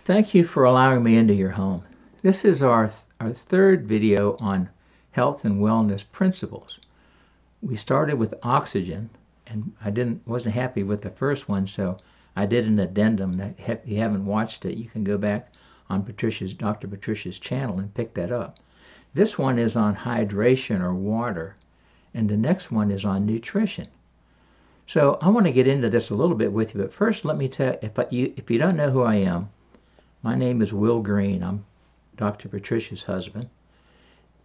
Thank you for allowing me into your home. This is our third video on health and wellness principles. We started with oxygen, and wasn't happy with the first one, so I did an addendum. If you haven't watched it, you can go back on Dr. Patricia's channel and pick that up. This one is on hydration or water, and the next one is on nutrition. So I want to get into this a little bit with you, but first let me tell you, if you don't know who I am, my name is Will Green. I'm Dr. Patricia's husband.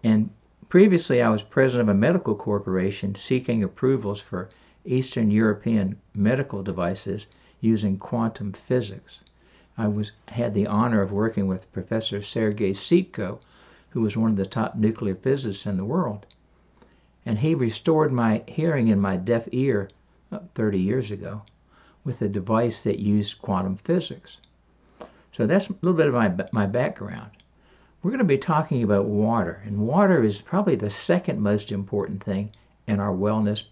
And previously I was president of a medical corporation seeking approvals for Eastern European medical devices using quantum physics. Had the honor of working with Professor Sergei Sitko, who was one of the top nuclear physicists in the world. And he restored my hearing in my deaf ear 30 years ago with a device that used quantum physics. So that's a little bit of my background. We're going to be talking about water, and water is probably the second most important thing in our wellness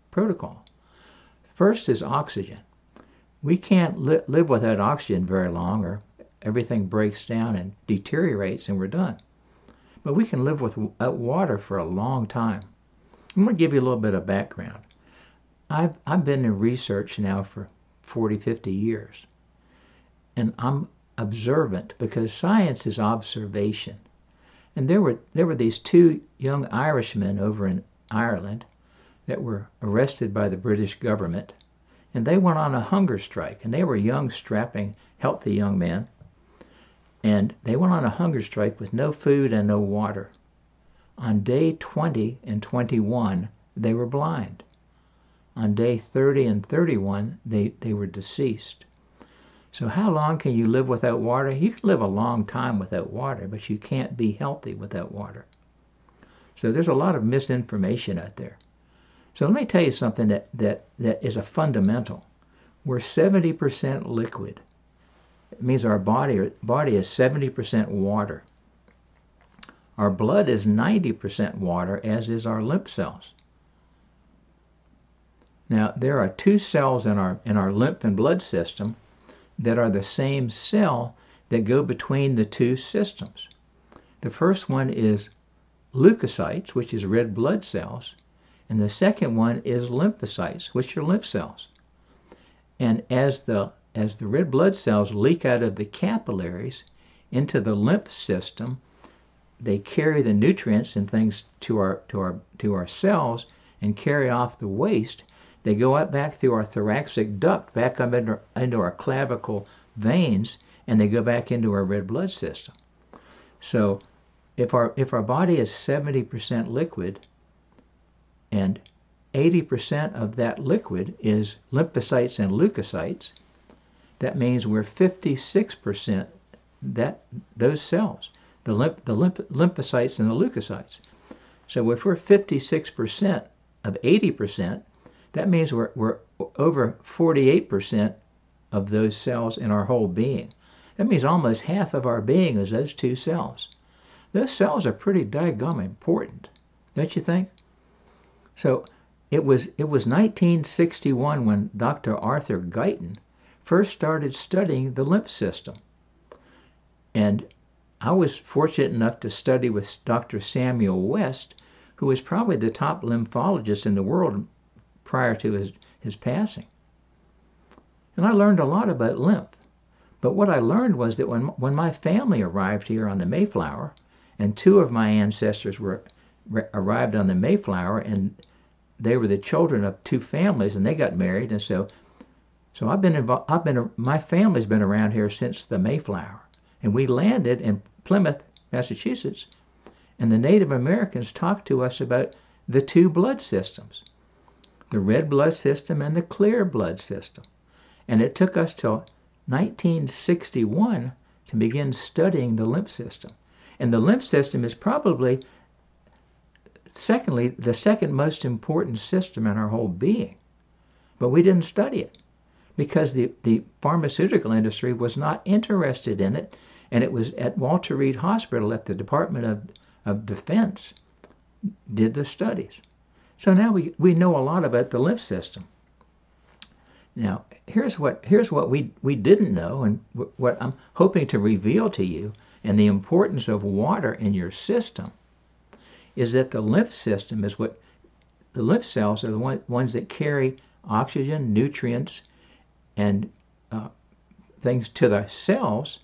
protocol. First is oxygen. We can't live without oxygen very long, or everything breaks down and deteriorates and we're done. But we can live without water for a long time. I'm going to give you a little bit of background. I've been in research now for 40, 50 years. And I'm observant because science is observation. And there were these two young Irishmen over in Ireland that were arrested by the British government, and they went on a hunger strike. And they were young, strapping, healthy young men, and they went on a hunger strike with no food and no water. On day 20 and 21, they were blind. On day 30 and 31, they were deceased. So how long can you live without water? You can live a long time without water, but you can't be healthy without water. So there's a lot of misinformation out there. So let me tell you something that is a fundamental. We're 70% liquid. It means our body is 70% water. Our blood is 90% water, as is our lymph cells. Now, there are two cells in our lymph and blood system that are the same cell that go between the two systems. The first one is leukocytes, which is red blood cells, and the second one is lymphocytes, which are lymph cells. And as the red blood cells leak out of the capillaries into the lymph system, they carry the nutrients and things to our cells and carry off the waste. They go up back through our thoracic duct, back up into our clavicle veins, and they go back into our red blood system. So if our body is 70% liquid, and 80% of that liquid is lymphocytes and leukocytes, that means we're 56% those cells, the lymphocytes and the leukocytes. So if we're 56% of 80%, that means we're over 48% of those cells in our whole being. That means almost half of our being is those two cells. Those cells are pretty daggum important, don't you think? So it was 1961 when Dr. Arthur Guyton first started studying the lymph system. And I was fortunate enough to study with Dr. Samuel West, who was probably the top lymphologist in the world prior to his passing. And I learned a lot about lymph. But what I learned was that when my family arrived here on the Mayflower, and two of my ancestors arrived on the Mayflower, and they were the children of two families, and they got married, and so my family's been around here since the Mayflower, and we landed in Plymouth, Massachusetts, and the Native Americans talked to us about the two blood systems, the red blood system and the clear blood system. And it took us till 1961 to begin studying the lymph system. And the lymph system is probably, secondly, the second most important system in our whole being. But we didn't study it because the pharmaceutical industry was not interested in it, and it was at Walter Reed Hospital at the Department of Defense did the studies. So now we know a lot about the lymph system. Now, here's what we didn't know, and what I'm hoping to reveal to you, and the importance of water in your system, is that the lymph system is what the lymph cells are the ones that carry oxygen, nutrients, and things to the cells,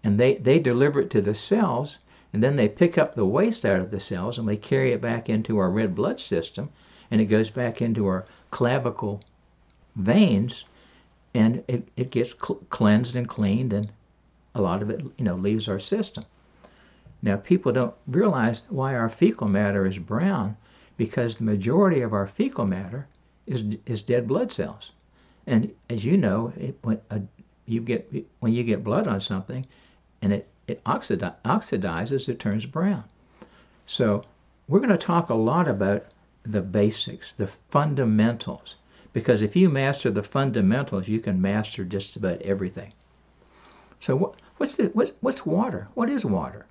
and they deliver it to the cells, and then they pick up the waste out of the cells and they carry it back into our red blood system, and it goes back into our clavicle veins, and it gets cleansed and cleaned, and a lot of it, leaves our system. Now, people don't realize why our fecal matter is brown, because the majority of our fecal matter is dead blood cells. And as you know, when you get blood on something, and it oxidizes, it turns brown. So we're going to talk a lot about the basics, the fundamentals, because if you master the fundamentals, you can master just about everything. So what's water? What is water?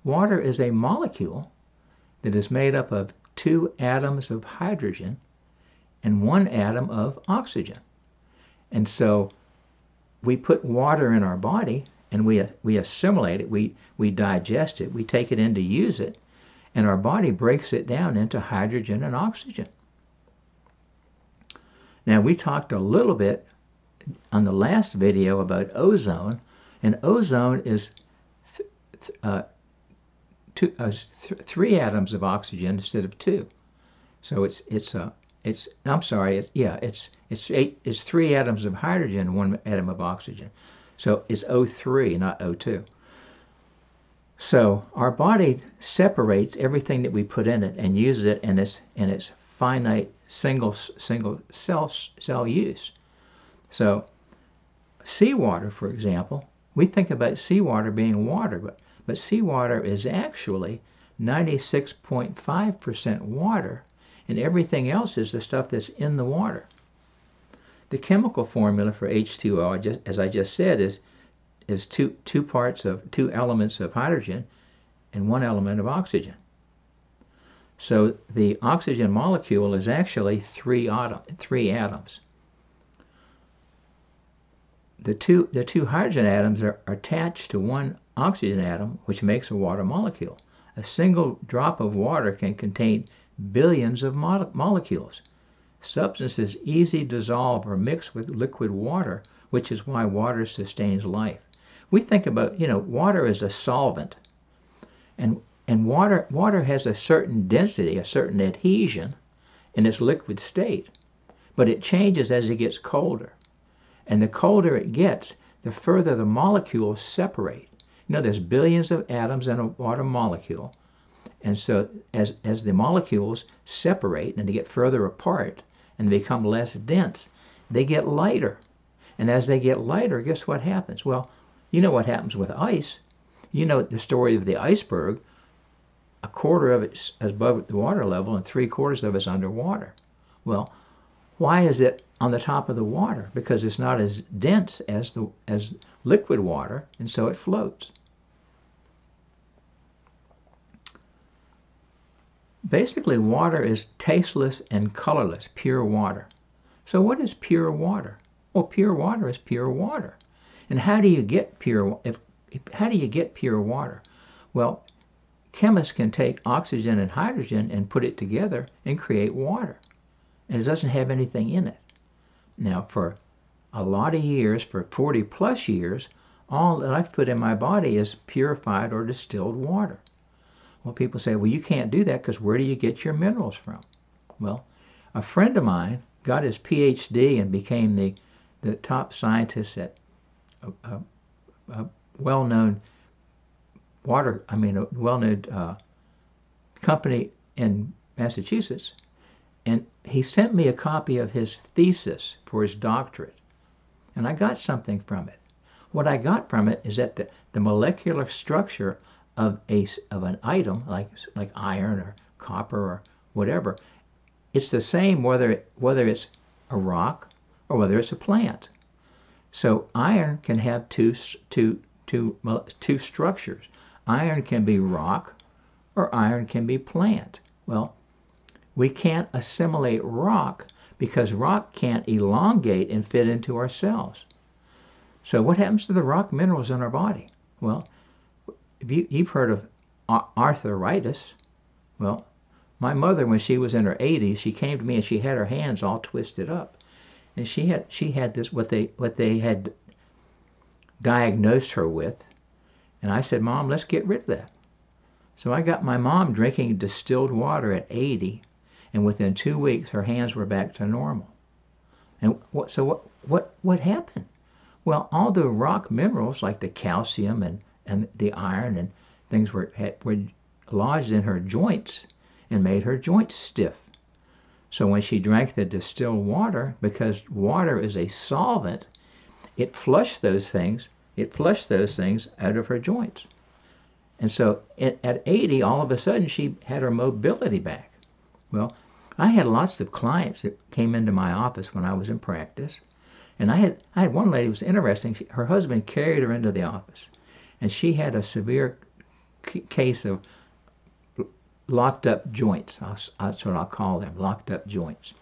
Water is a molecule that is made up of 2 atoms of hydrogen and 1 atom of oxygen. And so we put water in our body, and we assimilate it, we digest it, we take it in to use it, and our body breaks it down into hydrogen and oxygen. Now, we talked a little bit on the last video about ozone, and ozone is 3 atoms of oxygen instead of 2. So it's 3 atoms of hydrogen and 1 atom of oxygen. So it's O3, not O2. So our body separates everything that we put in it and uses it in its finite single cell use. So seawater, for example, we think about seawater being water, but seawater is actually 96.5% water, and everything else is the stuff that's in the water. The chemical formula for H2O, as I just said, is two elements of hydrogen and 1 element of oxygen. So the oxygen molecule is actually 3 atoms. The two hydrogen atoms are attached to 1 oxygen atom, which makes a water molecule. A single drop of water can contain billions of molecules. Substances easily dissolve or mix with liquid water, which is why water sustains life. We think about, water as a solvent, and water has a certain density, a certain adhesion in its liquid state, but it changes as it gets colder. And the colder it gets, the further the molecules separate. There's billions of atoms in a water molecule, and so as the molecules separate and they get further apart and become less dense, they get lighter. And as they get lighter, guess what happens? Well, you know what happens with ice. You know the story of the iceberg. 1/4 of it's above the water level and 3/4 of it's underwater. Well, why is it on the top of the water? Because it's not as dense as liquid water, and so it floats. Basically, water is tasteless and colorless, pure water. So what is pure water? Well, pure water is pure water. And how do you get pure water? Well, chemists can take oxygen and hydrogen and put it together and create water. And it doesn't have anything in it. Now, for a lot of years, for 40 plus years, all that I've put in my body is purified or distilled water. Well, people say, well, you can't do that because where do you get your minerals from? Well, a friend of mine got his PhD and became the top scientist at a well-known company in Massachusetts, and he sent me a copy of his thesis for his doctorate, and I got something from it. What I got from it is that the molecular structure of an item like iron or copper or whatever, it's the same whether it's a rock or whether it's a plant. So iron can have two structures. Iron can be rock or iron can be plant. Well, we can't assimilate rock because rock can't elongate and fit into our cells. So what happens to the rock minerals in our body? Well, you've heard of arthritis. Well, my mother, when she was in her 80s, she came to me and she had her hands all twisted up. And she had this, what they had diagnosed her with. And I said, Mom, let's get rid of that. So I got my mom drinking distilled water at 80, and within 2 weeks her hands were back to normal. And what happened? Well, all the rock minerals like the calcium and the iron and things were lodged in her joints and made her joints stiff. So when she drank the distilled water, because water is a solvent, it flushed those things out of her joints. And so at 80, all of a sudden, she had her mobility back. Well, I had lots of clients that came into my office when I was in practice. And I had one lady who was interesting. Her husband carried her into the office. And she had a severe case of locked up joints. That's what I'll call them, locked up joints.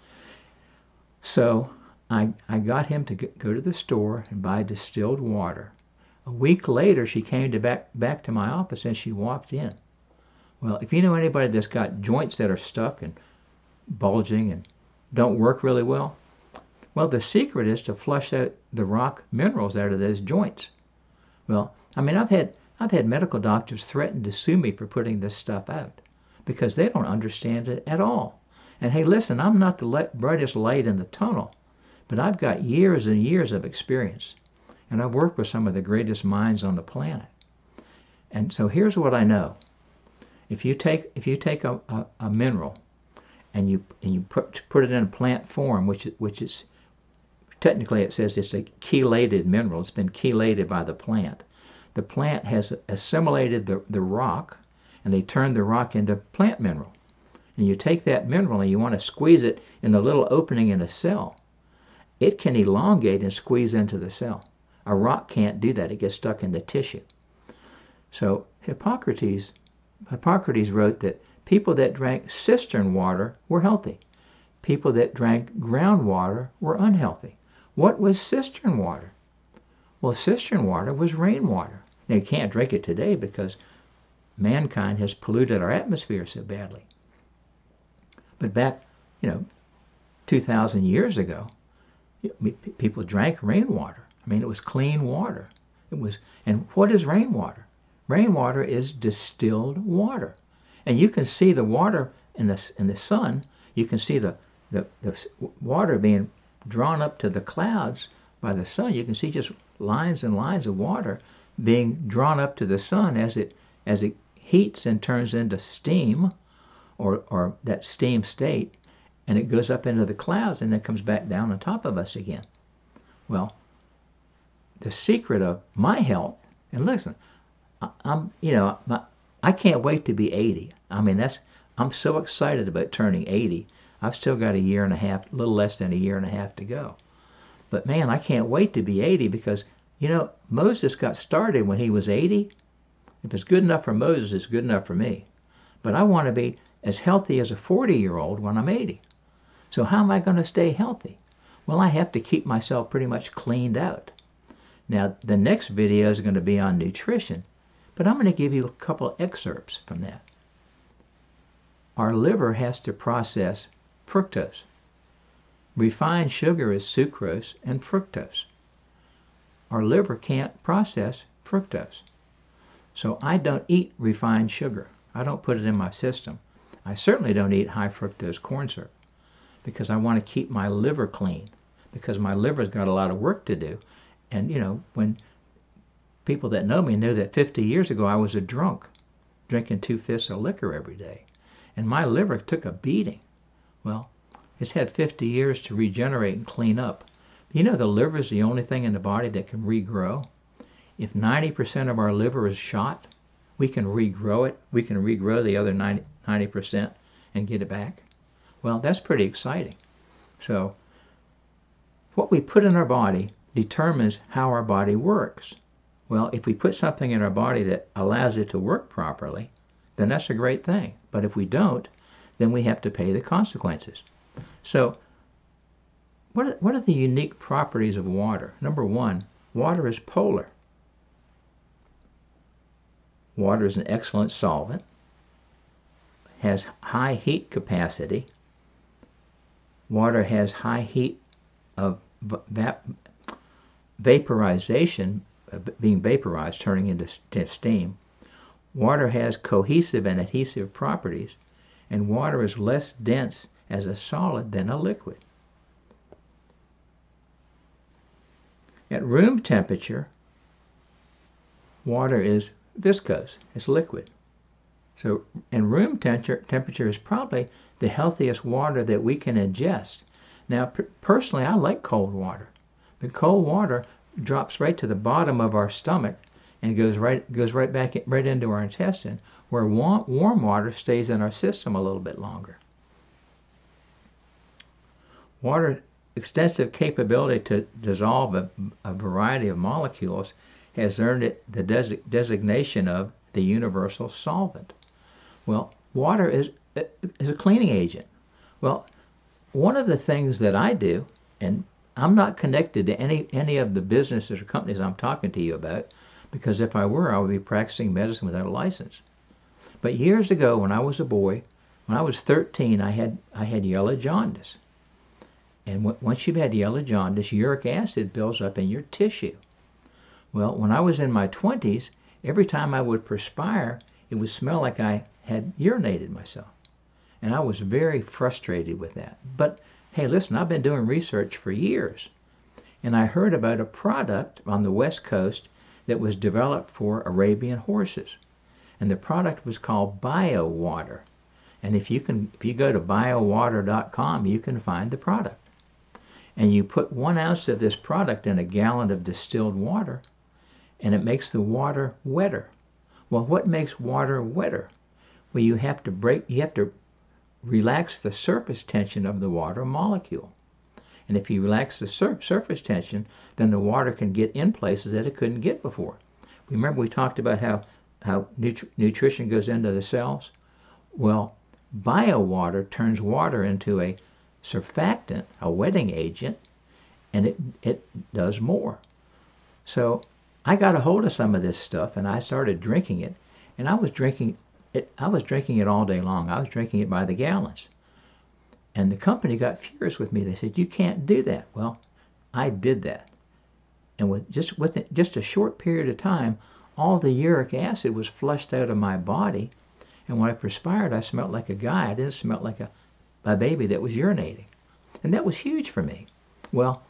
So I got him to go to the store and buy distilled water. A week later, she came back to my office and she walked in. Well, if you know anybody that's got joints that are stuck and bulging and don't work really well, the secret is to flush out the rock minerals out of those joints. Well, I mean, I've had medical doctors threaten to sue me for putting this stuff out because they don't understand it at all. And hey, listen, I'm not the brightest light in the tunnel, but I've got years and years of experience. And I've worked with some of the greatest minds on the planet. And so here's what I know. If you take a mineral and you put it in a plant form, which is technically it says it's a chelated mineral. It's been chelated by the plant. The plant has assimilated the rock, and they turn the rock into plant mineral. And you take that mineral and you want to squeeze it in a little opening in a cell. It can elongate and squeeze into the cell. A rock can't do that. It gets stuck in the tissue. So Hippocrates wrote that people that drank cistern water were healthy. People that drank groundwater were unhealthy. What was cistern water? Well, cistern water was rainwater. Now, you can't drink it today because mankind has polluted our atmosphere so badly. But back, 2,000 years ago, people drank rainwater. I mean, it was clean water. And what is rainwater? Rainwater is distilled water. And you can see the water in the sun. You can see the water being drawn up to the clouds by the sun. You can see just lines and lines of water being drawn up to the sun as it heats and turns into steam, or that steam state, and it goes up into the clouds and then comes back down on top of us again. Well, the secret of my health, and listen, I can't wait to be 80. I mean, I'm so excited about turning 80. I've still got a year and a half, a little less than a year and a half to go. But man, I can't wait to be 80 because, Moses got started when he was 80. If it's good enough for Moses, it's good enough for me. But I want to be as healthy as a 40-year-old when I'm 80. So how am I going to stay healthy? Well, I have to keep myself pretty much cleaned out. Now, the next video is going to be on nutrition, but I'm going to give you a couple excerpts from that. Our liver has to process fructose. Refined sugar is sucrose and fructose. Our liver can't process fructose. So I don't eat refined sugar. I don't put it in my system. I certainly don't eat high fructose corn syrup because I want to keep my liver clean, because my liver's got a lot of work to do. And, when people that know me know that 50 years ago I was a drunk, drinking 2 fists of liquor every day. And my liver took a beating. Well, it's had 50 years to regenerate and clean up. The liver is the only thing in the body that can regrow. If 90% of our liver is shot, we can regrow it. We can regrow the other 90% and get it back. Well, that's pretty exciting. So what we put in our body determines how our body works. Well, if we put something in our body that allows it to work properly, then that's a great thing. But if we don't, then we have to pay the consequences. So what are the unique properties of water? Number one, water is polar. Water is an excellent solvent, has high heat capacity. Water has high heat of vaporization, being vaporized, turning into steam. Water has cohesive and adhesive properties, and water is less dense as a solid than a liquid. At room temperature, water is viscose, it's liquid. So, and room temperature is probably the healthiest water that we can ingest. Now, personally, I like cold water. The cold water drops right to the bottom of our stomach and goes right back right into our intestine, where warm water stays in our system a little bit longer. Water's extensive capability to dissolve a variety of molecules has earned it the designation of the universal solvent. Well, water is a cleaning agent. Well, one of the things that I do, and I'm not connected to any of the businesses or companies I'm talking to you about, because if I were, I would be practicing medicine without a license. But years ago, when I was a boy, when I was 13, I had yellow jaundice. And once you've had yellow jaundice, uric acid builds up in your tissue. Well, when I was in my 20s, every time I would perspire, it would smell like I had urinated myself. And I was very frustrated with that. But hey, listen, I've been doing research for years. And I heard about a product on the West Coast that was developed for Arabian horses. And the product was called BioWater. And if you go to biowater.com, you can find the product. And you put 1 ounce of this product in a gallon of distilled water, and it makes the water wetter. Well, what makes water wetter? Well, you have to relax the surface tension of the water molecule. And if you relax the surface tension, then the water can get in places that it couldn't get before. Remember we talked about how nutrition goes into the cells? Well, BioWater turns water into a surfactant, a wetting agent, and it does more. So I got a hold of some of this stuff and I started drinking it, and I was drinking it all day long. I was drinking it by the gallons. And the company got furious with me. They said, "You can't do that." Well, I did that. And with just a short period of time, all the uric acid was flushed out of my body. And when I perspired, I smelled like a guy. I didn't smell like a baby that was urinating. And that was huge for me. Well,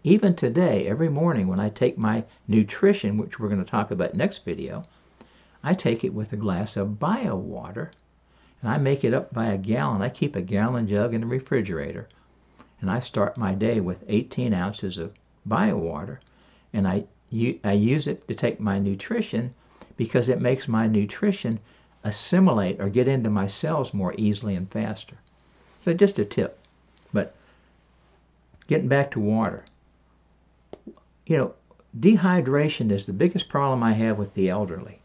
even today, every morning when I take my nutrition, which we're going to talk about next video, I take it with a glass of BioWater, and I make it up by a gallon. I keep a gallon jug in the refrigerator, and I start my day with 18 ounces of BioWater, and I use it to take my nutrition because it makes my nutrition assimilate or get into my cells more easily and faster. So just a tip. But getting back to water, dehydration is the biggest problem I have with the elderly.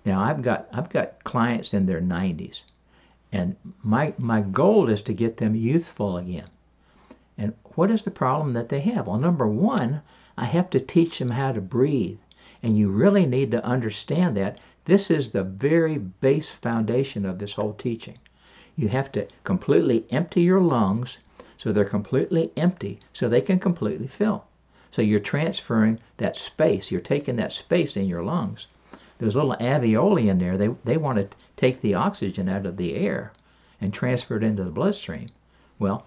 Now I've got clients in their 90s, and my goal is to get them youthful again. And what is the problem that they have? Well, number one, I have to teach them how to breathe, and you really need to understand that. This is the very base foundation of this whole teaching. You have to completely empty your lungs so they're completely empty so they can completely fill. So you're transferring that space. You're taking that space in your lungs. Those little alveoli in there, they want to take the oxygen out of the air and transfer it into the bloodstream. Well,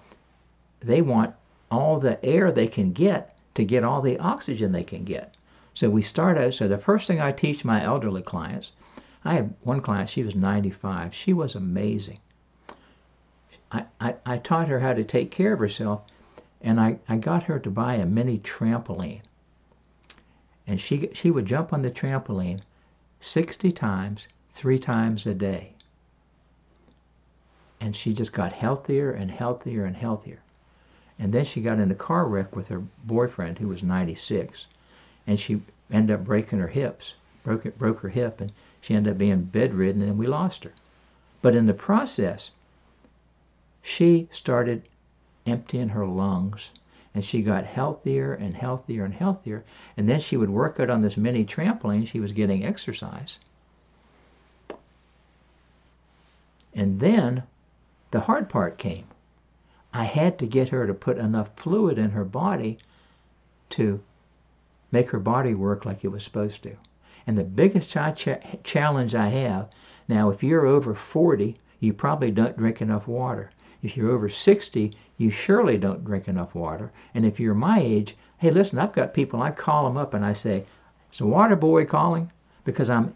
they want all the air they can get to get all the oxygen they can get. So we start out, so the first thing I teach my elderly clients, I had one client, she was 95. She was amazing. I taught her how to take care of herself, and I got her to buy a mini trampoline. And she would jump on the trampoline 60 times, 3 times a day. And she just got healthier and healthier and healthier. And then she got in a car wreck with her boyfriend, who was 96, and she ended up breaking her hips, broke her hip, and she ended up being bedridden, and we lost her. But in the process, she started emptying her lungs. And she got healthier and healthier and healthier. And then she would work out on this mini trampoline. She was getting exercise. And then the hard part came. I had to get her to put enough fluid in her body to make her body work like it was supposed to. And the biggest challenge I have, now if you're over 40, you probably don't drink enough water. If you're over 60, you surely don't drink enough water. And if you're my age, hey, listen, I've got people, I call them up and I say, is the water boy calling? Because I'm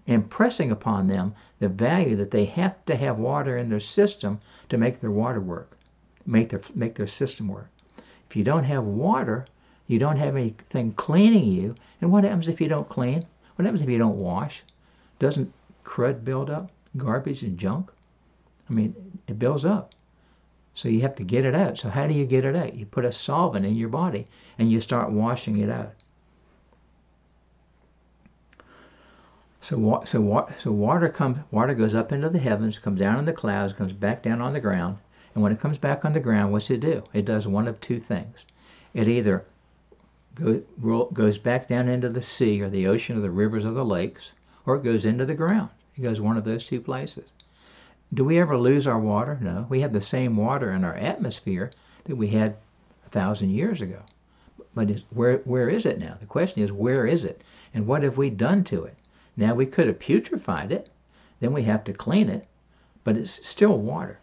impressing upon them the value that they have to have water in their system to make their water work, make their system work. If you don't have water, you don't have anything cleaning you. And what happens if you don't clean? What happens if you don't wash? Doesn't crud build up? Garbage and junk? I mean, it builds up. So you have to get it out. So how do you get it out? You put a solvent in your body and you start washing it out. So water goes up into the heavens, comes down in the clouds, comes back down on the ground. And when it comes back on the ground, what's it do? It does one of two things. It either goes back down into the sea or the ocean or the rivers or the lakes, or it goes into the ground. It goes one of those two places. Do we ever lose our water? No. We have the same water in our atmosphere that we had 1,000 years ago. But where is it now? The question is, where is it? And what have we done to it? Now, we could have putrefied it. Then we have to clean it. But it's still water.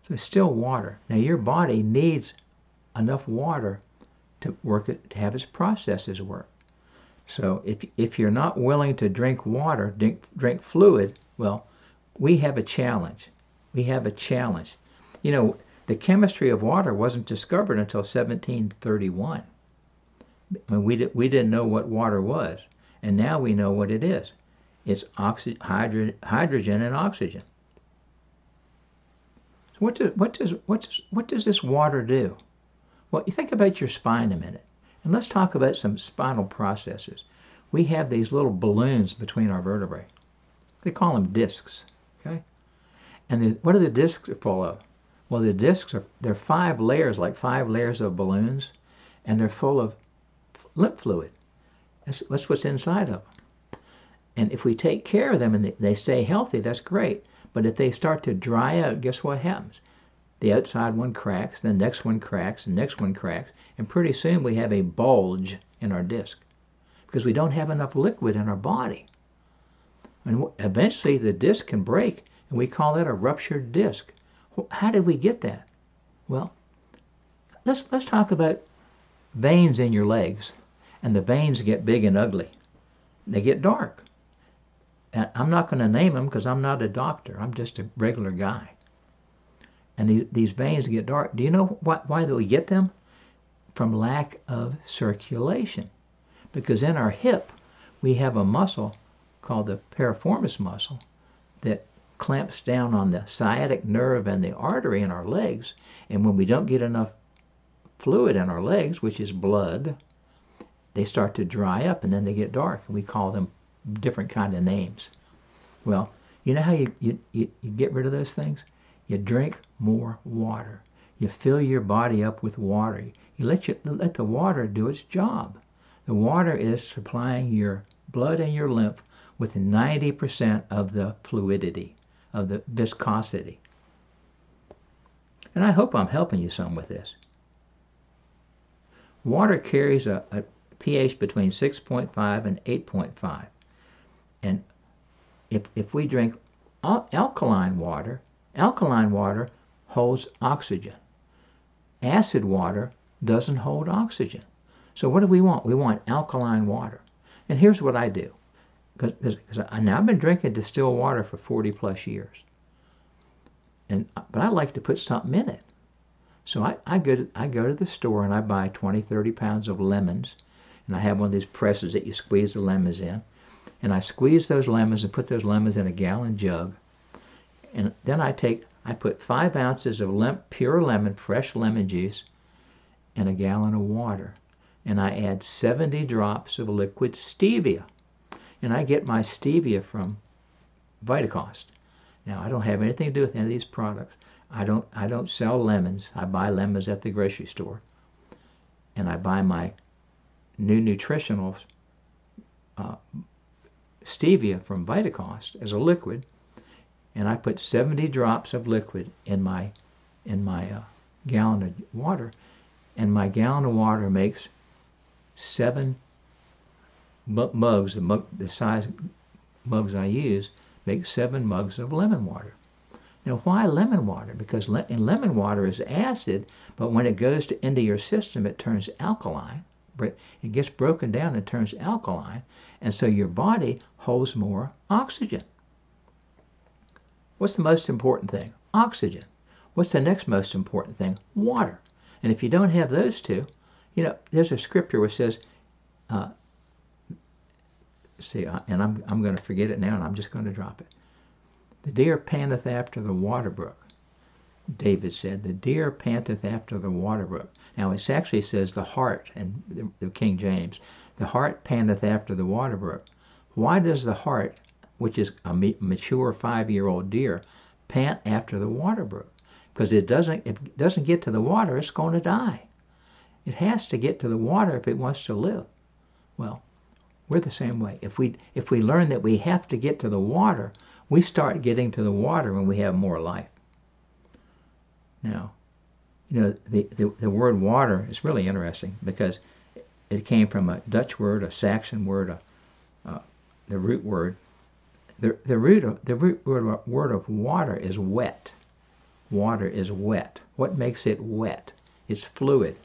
So it's still water. Now, your body needs enough water to to have its processes work. So if you're not willing to drink water, drink fluid, well, we have a challenge. We have a challenge. You know, the chemistry of water wasn't discovered until 1731. I mean, we didn't know what water was, and now we know what it is. It's hydrogen and oxygen. So what does this water do? Well, you think about your spine a minute, and let's talk about some spinal processes. We have these little balloons between our vertebrae. They call them discs. Okay? And what are the discs full of? Well, the discs they're 5 layers, like 5 layers of balloons, and they're full of lymph fluid. That's what's inside of them. And if we take care of them and they stay healthy, that's great. But if they start to dry out, guess what happens? The outside one cracks, the next one cracks, the next one cracks, and pretty soon we have a bulge in our disc because we don't have enough liquid in our body. And eventually the disc can break, and we call that a ruptured disc. How did we get that? Well, let's talk about veins in your legs. And the veins get big and ugly. They get dark. And I'm not going to name them because I'm not a doctor. I'm just a regular guy. And these veins get dark. Do you know why we get them? From lack of circulation. Because in our hip, we have a muscle called the piriformis muscle that clamps down on the sciatic nerve and the artery in our legs. And when we don't get enough fluid in our legs, which is blood, they start to dry up and then they get dark. And we call them different kind of names. Well, you know how you get rid of those things? You drink more water. You fill your body up with water. You let the water do its job. The water is supplying your blood and your lymph with 90% of the fluidity, of the viscosity. And I hope I'm helping you some with this. Water carries a pH between 6.5 and 8.5. And if we drink alkaline water holds oxygen. Acid water doesn't hold oxygen. So what do we want? We want alkaline water. And here's what I do. Because I've been drinking distilled water for 40 plus years. But I like to put something in it. So I go to the store and I buy 20, 30 pounds of lemons. And I have one of these presses that you squeeze the lemons in. And I squeeze those lemons and put those lemons in a gallon jug. And then I put 5 ounces of pure lemon, fresh lemon juice, in a gallon of water. And I add 70 drops of liquid stevia. And I get my stevia from Vitacost. Now, I don't have anything to do with any of these products. I don't sell lemons. I buy lemons at the grocery store, and I buy my new nutritionals stevia from Vitacost as a liquid, and I put 70 drops of liquid in my gallon of water, and my gallon of water makes 7 mugs. The size mugs I use make 7 mugs of lemon water. Now, why lemon water? Because lemon water is acid, but when it goes into your system, it turns alkaline. It gets broken down and turns alkaline, and so your body holds more oxygen. What's the most important thing? Oxygen. What's the next most important thing? Water. And if you don't have those two, there's a scripture which says, and I'm going to forget it now, and I'm just going to drop it. The deer panteth after the water brook. David said, the deer panteth after the water brook. Now, it actually says the heart, and the King James, the heart panteth after the water brook. Why does the heart, which is a mature 5-year-old deer, pant after the water brook? Because if it doesn't get to the water, it's going to die. It has to get to the water if it wants to live. Well, we're the same way. If we learn that we have to get to the water, we start getting to the water when we have more life. Now, the word water is really interesting because it came from a Dutch word, a Saxon word, the root word. The root word of water is wet. Water is wet. What makes it wet? It's fluid.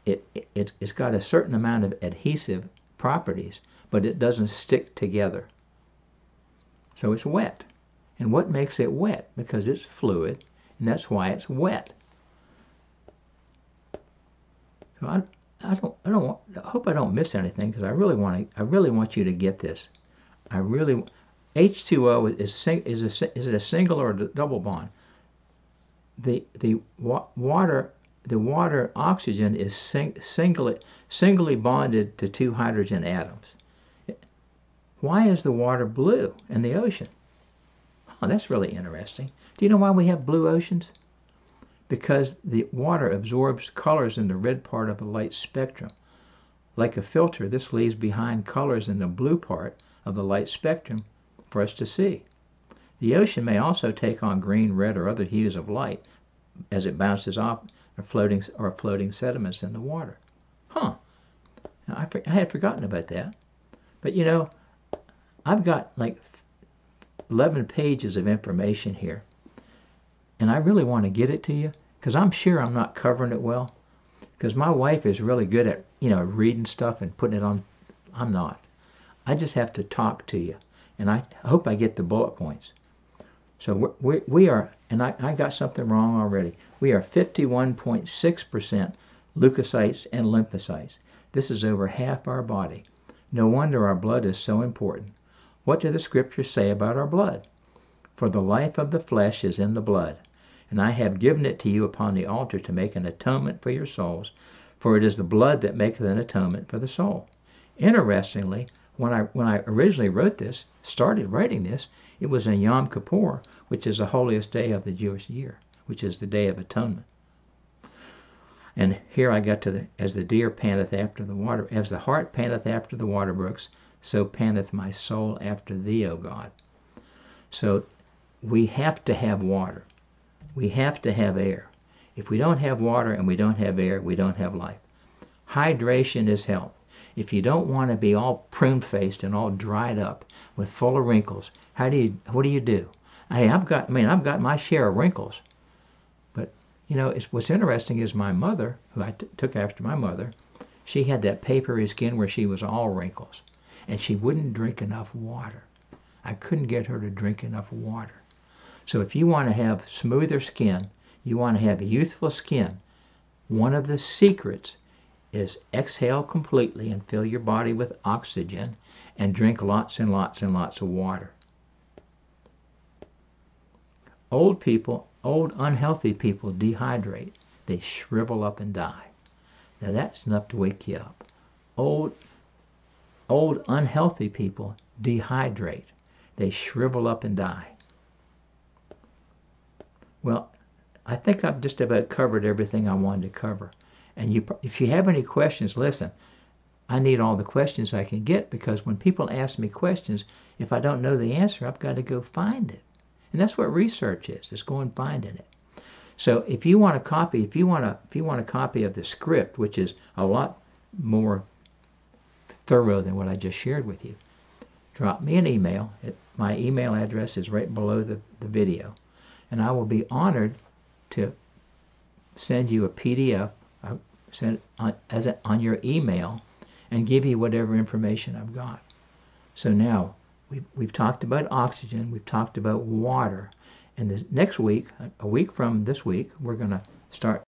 It's got a certain amount of adhesive properties, but it doesn't stick together. So it's wet. And what makes it wet? Because it's fluid, and that's why it's wet. So I hope I don't miss anything, because I really want you to get this. H2O is it a single or a double bond? The water oxygen is singly bonded to 2 hydrogen atoms. Why is the water blue in the ocean? Oh, that's really interesting. Do you know why we have blue oceans? Because the water absorbs colors in the red part of the light spectrum. Like a filter, this leaves behind colors in the blue part of the light spectrum for us to see. The ocean may also take on green, red, or other hues of light as it bounces off floating sediments in the water. Now, I had forgotten about that. But I've got like 11 pages of information here, and I really want to get it to you because I'm sure I'm not covering it well, because my wife is really good at reading stuff and putting it on. I'm not. I just have to talk to you, and I hope I get the bullet points. So we are, and I got something wrong already. We are 51.6% leukocytes and lymphocytes. This is over half our body. No wonder our blood is so important. What do the scriptures say about our blood? For the life of the flesh is in the blood, and I have given it to you upon the altar to make an atonement for your souls, for it is the blood that maketh an atonement for the soul. Interestingly, when I originally started writing this, it was in Yom Kippur, which is the holiest day of the Jewish year, which is the Day of Atonement. And here I got to as the deer panteth after the water, as the heart panteth after the water brooks, so panteth my soul after thee, O God. So we have to have water. We have to have air. If we don't have water and we don't have air, we don't have life. Hydration is health. If you don't want to be all prune-faced and all dried up with full of wrinkles, what do you do? I've got my share of wrinkles. But what's interesting is my mother, who I took after my mother, she had that papery skin where she was all wrinkles, and she wouldn't drink enough water. I couldn't get her to drink enough water. So if you want to have smoother skin, you want to have youthful skin, one of the secrets is exhale completely and fill your body with oxygen and drink lots and lots and lots of water. Old unhealthy people dehydrate. They shrivel up and die. Now that's enough to wake you up. Old unhealthy people dehydrate. They shrivel up and die. Well, I think I've just about covered everything I wanted to cover. And if you have any questions, listen, I need all the questions I can get, because when people ask me questions, if I don't know the answer, I've got to go find it. And that's what research is going finding it. So if you want a copy, if you want a copy of the script, which is a lot more thorough than what I just shared with you, drop me an email. My email address is right below the video. And I will be honored to send you a PDF on your email and give you whatever information I've got. So now we've talked about oxygen, we've talked about water, and the next week, a week from this week, we're going to start